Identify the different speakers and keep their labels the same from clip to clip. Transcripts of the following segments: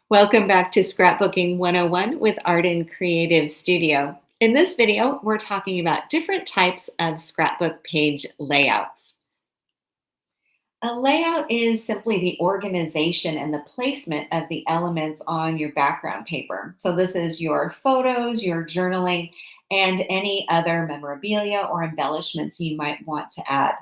Speaker 1: Welcome back to Scrapbooking 101 with Art and Creative Studio. In this video, we're talking about different types of scrapbook page layouts. A layout is simply the organization and the placement of the elements on your background paper. So, this is your photos, your journaling, and any other memorabilia or embellishments you might want to add.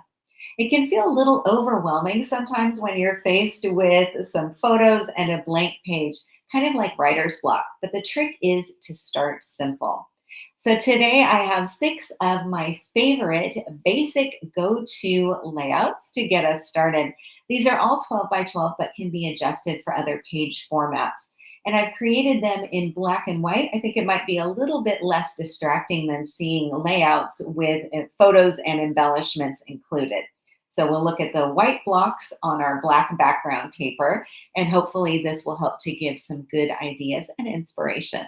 Speaker 1: It can feel a little overwhelming sometimes when you're faced with some photos and a blank page, kind of like writer's block. But the trick is to start simple. So today I have six of my favorite basic go-to layouts to get us started. These are all 12 by 12, but can be adjusted for other page formats. And I've created them in black and white. I think it might be a little bit less distracting than seeing layouts with photos and embellishments included. So we'll look at the white blocks on our black background paper, and hopefully this will help to give some good ideas and inspiration.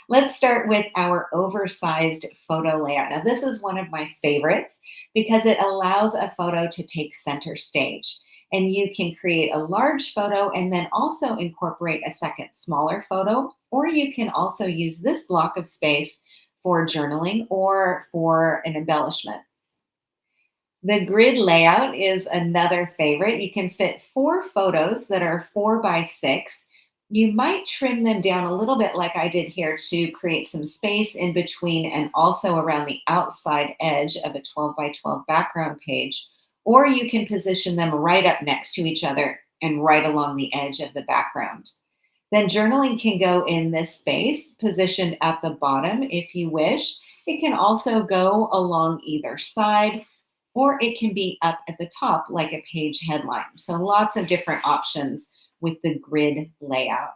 Speaker 1: Let's start with our oversized photo layout. Now, this is one of my favorites because it allows a photo to take center stage. And you can create a large photo and then also incorporate a second smaller photo, or you can also use this block of space for journaling or for an embellishment. The grid layout is another favorite. You can fit four photos that are 4 by 6. You might trim them down a little bit like I did here to create some space in between and also around the outside edge of a 12 by 12 background page. Or you can position them right up next to each other and right along the edge of the background. Then journaling can go in this space, positioned at the bottom if you wish. It can also go along either side, or it can be up at the top like a page headline. So lots of different options with the grid layout.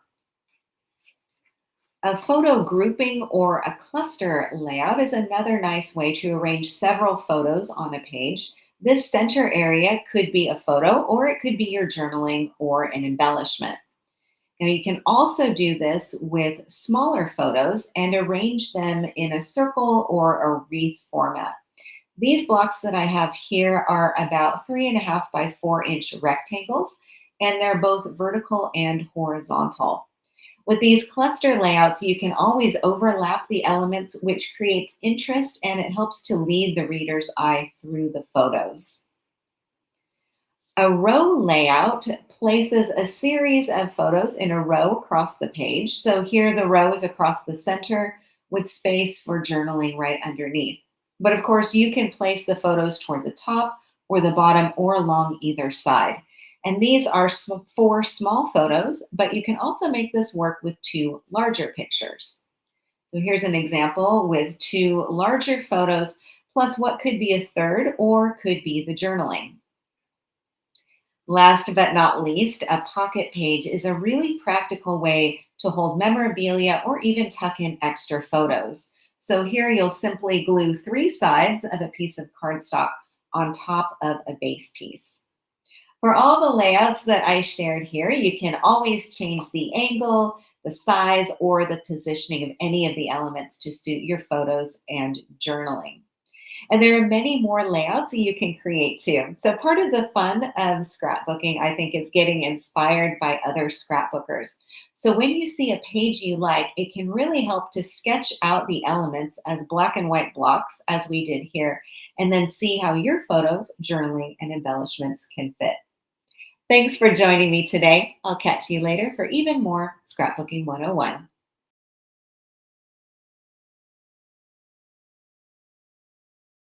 Speaker 1: A photo grouping or a cluster layout is another nice way to arrange several photos on a page. This center area could be a photo, or it could be your journaling or an embellishment. Now, you can also do this with smaller photos and arrange them in a circle or a wreath format. These blocks that I have here are about 3.5 by 4 inch rectangles, and they're both vertical and horizontal. With these cluster layouts, you can always overlap the elements, which creates interest and it helps to lead the reader's eye through the photos. A row layout places a series of photos in a row across the page. So here the row is across the center with space for journaling right underneath. But of course, you can place the photos toward the top or the bottom or along either side. And these are four small photos, but you can also make this work with two larger pictures. So here's an example with two larger photos, plus what could be a third or could be the journaling. Last but not least, a pocket page is a really practical way to hold memorabilia or even tuck in extra photos. So here you'll simply glue 3 sides of a piece of cardstock on top of a base piece. For all the layouts that I shared here, you can always change the angle, the size, or the positioning of any of the elements to suit your photos and journaling. And there are many more layouts that you can create too. So part of the fun of scrapbooking, I think, is getting inspired by other scrapbookers. So when you see a page you like, it can really help to sketch out the elements as black and white blocks, as we did here, and then see how your photos, journaling, and embellishments can fit. Thanks for joining me today. I'll catch you later for even more Scrapbooking 101.